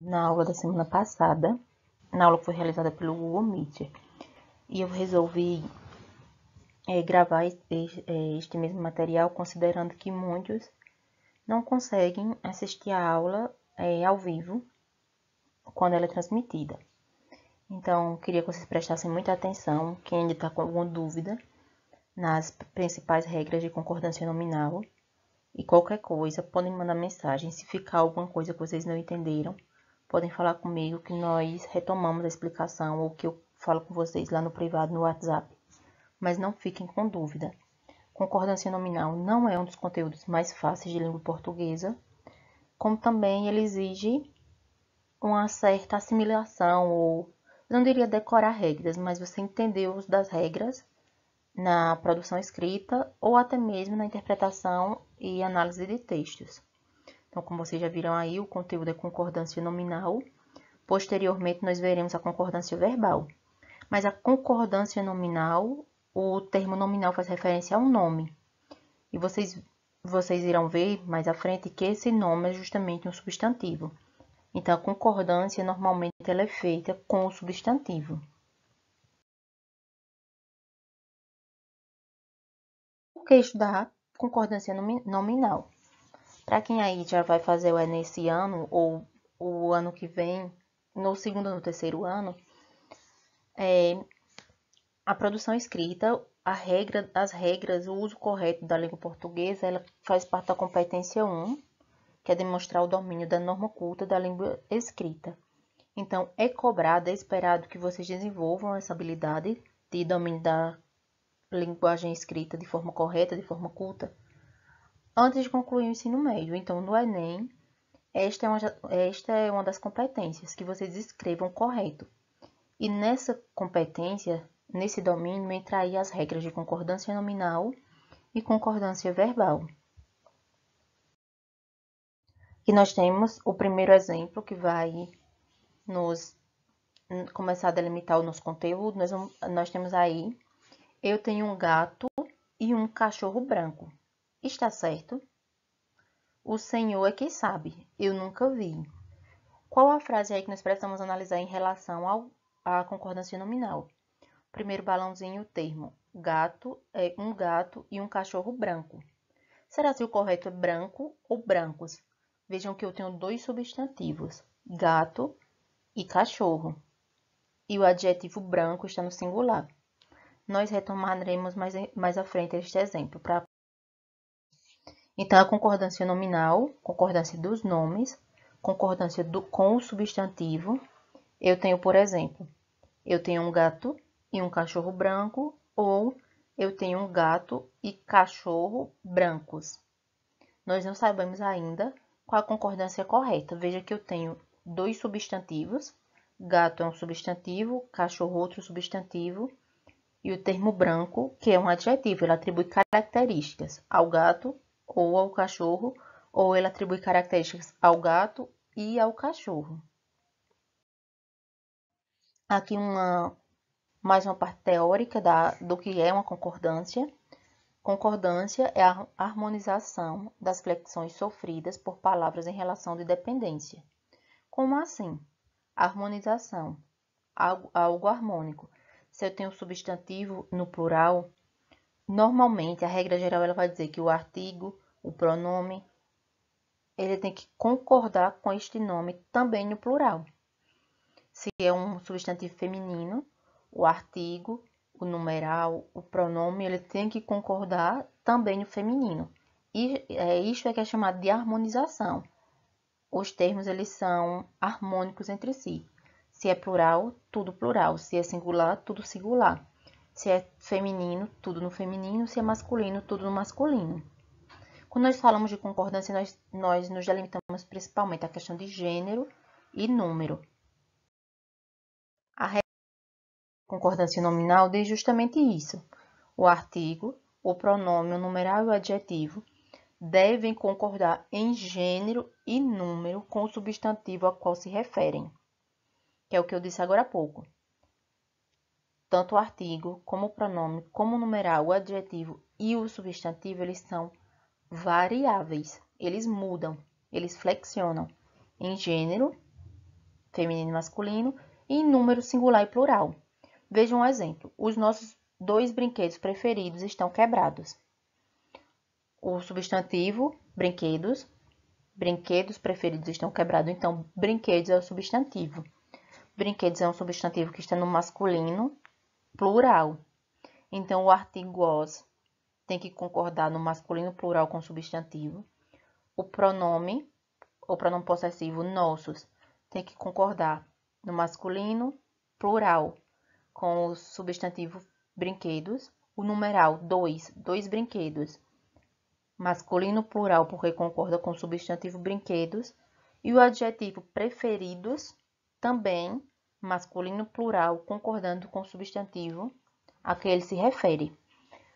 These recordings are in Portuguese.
na aula da semana passada, na aula que foi realizada pelo Google Meet. E eu resolvi gravar este mesmo material, considerando que muitos não conseguem assistir a aula ao vivo, quando ela é transmitida. Então, queria que vocês prestassem muita atenção, quem ainda está com alguma dúvida, nas principais regras de concordância nominal. E qualquer coisa, podem mandar mensagem. Se ficar alguma coisa que vocês não entenderam, podem falar comigo que nós retomamos a explicação ou que eu falo com vocês lá no privado, no WhatsApp. Mas não fiquem com dúvida. Concordância nominal não é um dos conteúdos mais fáceis de língua portuguesa, como também ele exige uma certa assimilação, ou eu não diria decorar regras, mas você entender o uso das regras na produção escrita ou até mesmo na interpretação e análise de textos. Então, como vocês já viram aí, o conteúdo é concordância nominal. Posteriormente, nós veremos a concordância verbal. Mas a concordância nominal, o termo nominal faz referência a um nome. E vocês irão ver mais à frente que esse nome é justamente um substantivo. Então, a concordância normalmente ela é feita com o substantivo. Por que estudar concordância nominal? Para quem aí já vai fazer o Enem esse ano ou o ano que vem, no segundo ou no terceiro ano, a produção escrita, as regras, o uso correto da língua portuguesa, ela faz parte da competência 1, que é demonstrar o domínio da norma culta da língua escrita. Então, é cobrado, é esperado que vocês desenvolvam essa habilidade de domínio da linguagem escrita de forma correta, de forma culta, antes de concluir o ensino médio. Então, no Enem, esta é uma das competências, que vocês escrevam correto. E nessa competência, nesse domínio, entra aí as regras de concordância nominal e concordância verbal. E nós temos o primeiro exemplo que vai nos começar a delimitar o nosso conteúdo. Nós temos aí, eu tenho um gato e um cachorro branco. Está certo? O Senhor é quem sabe, eu nunca vi. Qual a frase aí que nós precisamos analisar em relação à concordância nominal? Primeiro balãozinho, o termo gato é um gato e um cachorro branco. Será se o correto é branco ou brancos? Vejam que eu tenho dois substantivos, gato e cachorro. E o adjetivo branco está no singular. Nós retomaremos mais à frente este exemplo. Então, a concordância nominal, concordância dos nomes, concordância com o substantivo. Eu tenho, por exemplo, eu tenho um gato e um cachorro branco, ou eu tenho um gato e cachorro brancos. Nós não sabemos ainda qual a concordância correta. Veja que eu tenho dois substantivos, gato é um substantivo, cachorro outro substantivo, e o termo branco, que é um adjetivo, ele atribui características ao gato ou ao cachorro, ou ele atribui características ao gato e ao cachorro. Aqui mais uma parte teórica do que é uma concordância. Concordância é a harmonização das flexões sofridas por palavras em relação de dependência. Como assim? Harmonização, algo harmônico. Se eu tenho substantivo no plural, normalmente a regra geral ela vai dizer que o artigo, o pronome, ele tem que concordar com este nome também no plural. Se é um substantivo feminino, o artigo, o numeral, o pronome, ele tem que concordar também no feminino. E isso é que é chamado de harmonização. Os termos, eles são harmônicos entre si. Se é plural, tudo plural. Se é singular, tudo singular. Se é feminino, tudo no feminino. Se é masculino, tudo no masculino. Quando nós falamos de concordância, nós nos delimitamos principalmente a questão de gênero e número. A concordância nominal diz justamente isso. O artigo, o pronome, o numeral e o adjetivo devem concordar em gênero e número com o substantivo a qual se referem, que é o que eu disse agora há pouco. Tanto o artigo, como o pronome, como o numeral, o adjetivo e o substantivo, eles são variáveis. Eles mudam, eles flexionam em gênero feminino e masculino, e em número singular e plural. Veja um exemplo. Os nossos 2 brinquedos preferidos estão quebrados. O substantivo, brinquedos. Brinquedos preferidos estão quebrados. Então, brinquedos é o substantivo. Brinquedos é um substantivo que está no masculino, plural. Então, o artigo os tem que concordar no masculino plural com o substantivo. O pronome possessivo nossos tem que concordar no masculino plural com o substantivo brinquedos. O numeral dois brinquedos, masculino plural porque concorda com o substantivo brinquedos. E o adjetivo preferidos também masculino plural concordando com o substantivo a que ele se refere.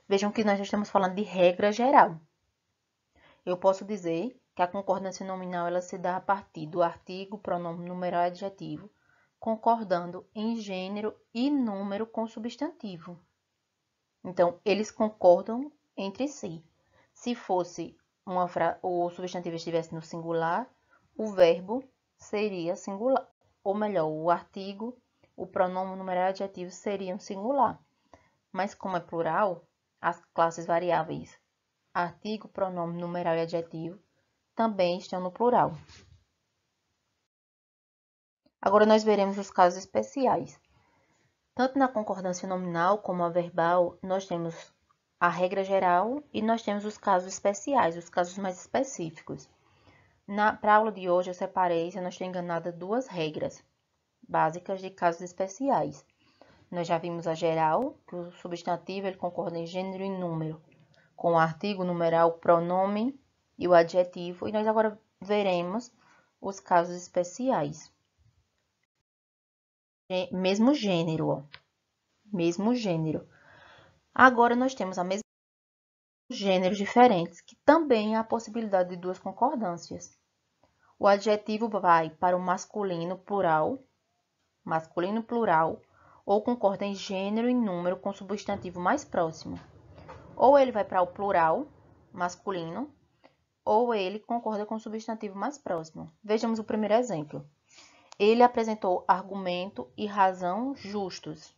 Vejam que nós já estamos falando de regra geral. Eu posso dizer que a concordância nominal ela se dá a partir do artigo, pronome, numeral e adjetivo, concordando em gênero e número com o substantivo. Então, eles concordam entre si. Se fosse o substantivo estivesse no singular, o verbo seria singular. Ou melhor, o artigo, o pronome, numeral e adjetivo seriam singular. Mas como é plural, as classes variáveis artigo, pronome, numeral e adjetivo também estão no plural. Agora nós veremos os casos especiais. Tanto na concordância nominal como a verbal, nós temos a regra geral e nós temos os casos especiais, os casos mais específicos. Para a aula de hoje eu separei, se eu não estou enganada, 2 regras básicas de casos especiais. Nós já vimos a geral, que o substantivo ele concorda em gênero e número, com o artigo, numeral, pronome e o adjetivo. E nós agora veremos os casos especiais. Mesmo gênero, ó. Mesmo gênero. Agora nós temos a mesma gêneros diferentes, que também há a possibilidade de 2 concordâncias. O adjetivo vai para o masculino plural, ou concorda em gênero e número com o substantivo mais próximo. Ou ele vai para o plural, masculino, ou ele concorda com o substantivo mais próximo. Vejamos o primeiro exemplo. Ele apresentou argumento e razão justos.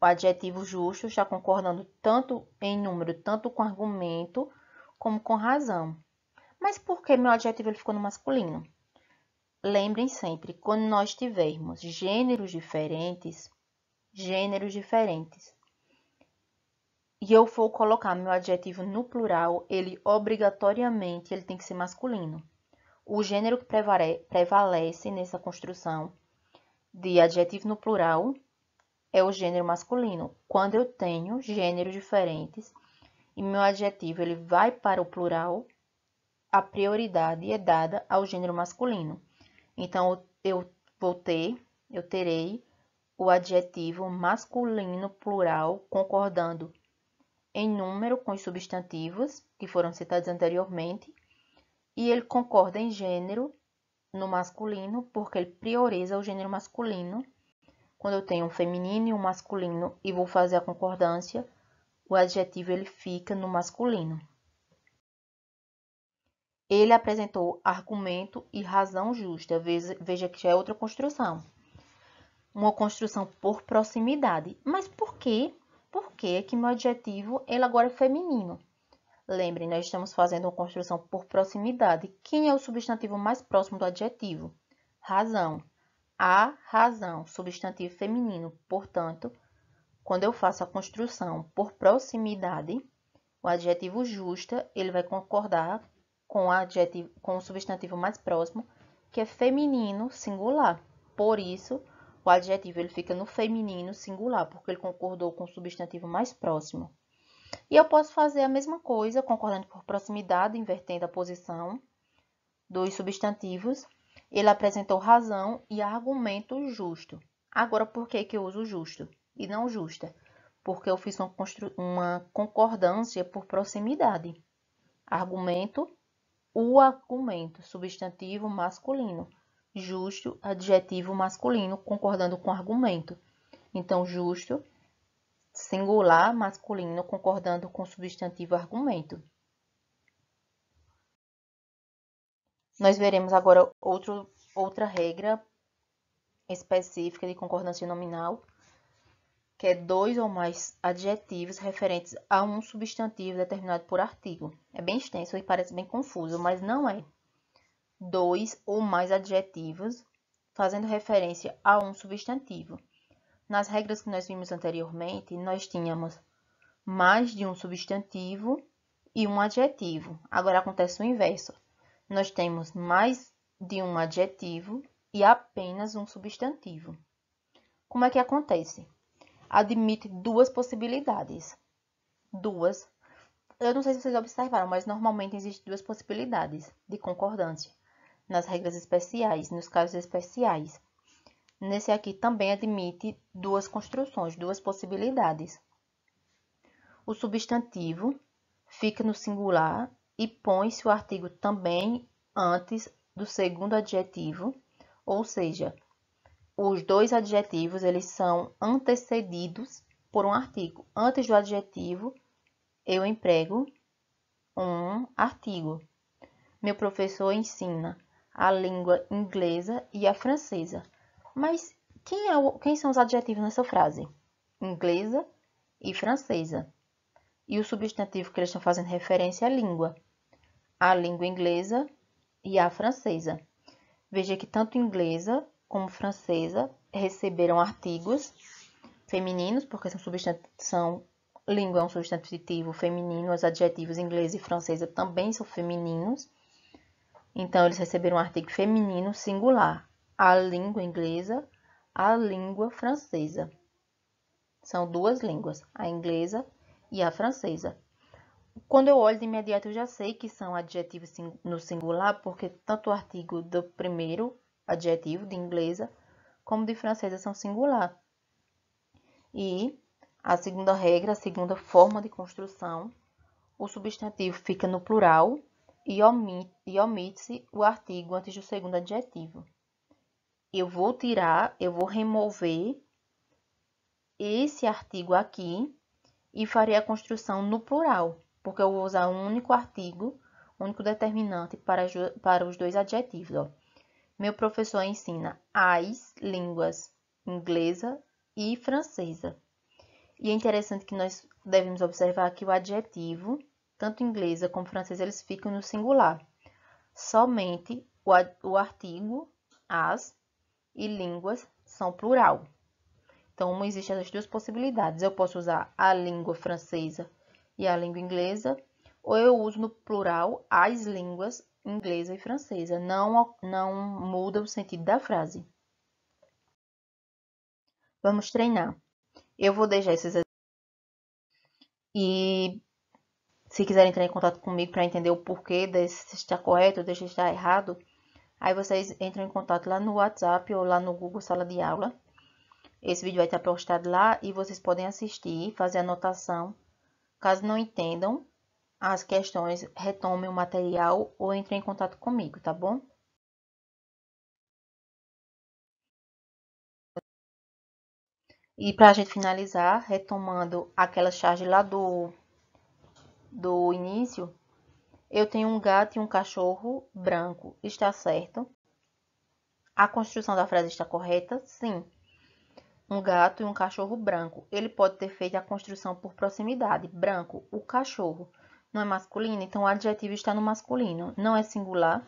O adjetivo justo está concordando tanto em número, tanto com argumento, como com razão. Mas por que meu adjetivo ele ficou no masculino? Lembrem sempre, quando nós tivermos gêneros diferentes, e eu for colocar meu adjetivo no plural, ele obrigatoriamente ele tem que ser masculino. O gênero que prevalece nessa construção de adjetivo no plural é o gênero masculino. Quando eu tenho gêneros diferentes e meu adjetivo ele vai para o plural, a prioridade é dada ao gênero masculino. Então, eu terei o adjetivo masculino plural concordando em número com os substantivos que foram citados anteriormente, e ele concorda em gênero no masculino, porque ele prioriza o gênero masculino. Quando eu tenho um feminino e um masculino e vou fazer a concordância, o adjetivo ele fica no masculino. Ele apresentou argumento e razão justa. Veja que já é outra construção. Uma construção por proximidade. Mas por quê? Por que que meu adjetivo ele agora é feminino? Lembrem, nós estamos fazendo uma construção por proximidade. Quem é o substantivo mais próximo do adjetivo? Razão. A razão, substantivo feminino. Portanto, quando eu faço a construção por proximidade, o adjetivo justa, ele vai concordar com o substantivo mais próximo, que é feminino singular. Por isso, o adjetivo ele fica no feminino singular, porque ele concordou com o substantivo mais próximo. E eu posso fazer a mesma coisa, concordando por proximidade, invertendo a posição dos substantivos. Ele apresentou razão e argumento justo. Agora, por que que eu uso justo e não justa? Porque eu fiz uma concordância por proximidade. Argumento, o argumento, substantivo masculino. Justo, adjetivo masculino, concordando com argumento. Então, justo, singular, masculino, concordando com substantivo argumento. Nós veremos agora outro outra regra específica de concordância nominal, que é 2 ou mais adjetivos referentes a um substantivo determinado por artigo. É bem extenso e parece bem confuso, mas não é. 2 ou mais adjetivos fazendo referência a um substantivo. Nas regras que nós vimos anteriormente, nós tínhamos mais de um substantivo e um adjetivo. Agora acontece o inverso. Nós temos mais de um adjetivo e apenas um substantivo. Como é que acontece? Admite duas possibilidades. Duas. Eu não sei se vocês observaram, mas normalmente existem duas possibilidades de concordância nas regras especiais, nos casos especiais. Nesse aqui também admite duas construções, duas possibilidades. O substantivo fica no singular e põe-se o artigo também antes do segundo adjetivo, ou seja, os dois adjetivos eles são antecedidos por um artigo. Antes do adjetivo, eu emprego um artigo. Meu professor ensina a língua inglesa e a francesa. Mas quem são os adjetivos nessa frase? Inglesa e francesa. E o substantivo que eles estão fazendo referência é língua. A língua inglesa e a francesa. Veja que tanto inglesa como francesa receberam artigos femininos, porque língua é um substantivo feminino, os adjetivos inglês e francesa também são femininos. Então, eles receberam um artigo feminino singular. A língua inglesa, a língua francesa. São duas línguas, a inglesa e a francesa. Quando eu olho de imediato, eu já sei que são adjetivos no singular, porque tanto o artigo do primeiro adjetivo, de inglesa, como de francesa, são singular. E a segunda regra, a segunda forma de construção, o substantivo fica no plural e omite-se o artigo antes do segundo adjetivo. Eu vou remover esse artigo aqui e farei a construção no plural, porque eu vou usar um único artigo, único determinante para os dois adjetivos. Ó. Meu professor ensina as línguas inglesa e francesa. E é interessante que nós devemos observar que o adjetivo, tanto inglesa como francesa, eles ficam no singular. Somente o artigo, as, e línguas são plural. Então, existem as duas possibilidades. Eu posso usar a língua francesa e a língua inglesa, ou eu uso no plural as línguas inglesa e francesa. Não muda o sentido da frase. Vamos treinar. Eu vou deixar esses e se quiserem entrar em contato comigo para entender o porquê se está correto ou se está errado, aí vocês entram em contato lá no WhatsApp ou lá no Google Sala de Aula. Esse vídeo vai estar postado lá e vocês podem assistir, fazer anotação. Caso não entendam as questões, retomem o material ou entrem em contato comigo, tá bom? E para a gente finalizar, retomando aquela charge lá do início, eu tenho um gato e um cachorro branco. Está certo? A construção da frase está correta? Sim. Um gato e um cachorro branco. Ele pode ter feito a construção por proximidade. Branco, o cachorro. Não é masculino, então o adjetivo está no masculino. Não é singular,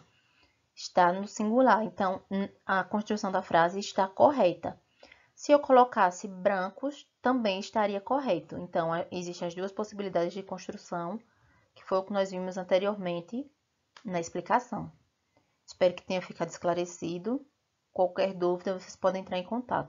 está no singular. Então, a construção da frase está correta. Se eu colocasse brancos, também estaria correto. Então, existem as duas possibilidades de construção, que foi o que nós vimos anteriormente na explicação. Espero que tenha ficado esclarecido. Qualquer dúvida, vocês podem entrar em contato.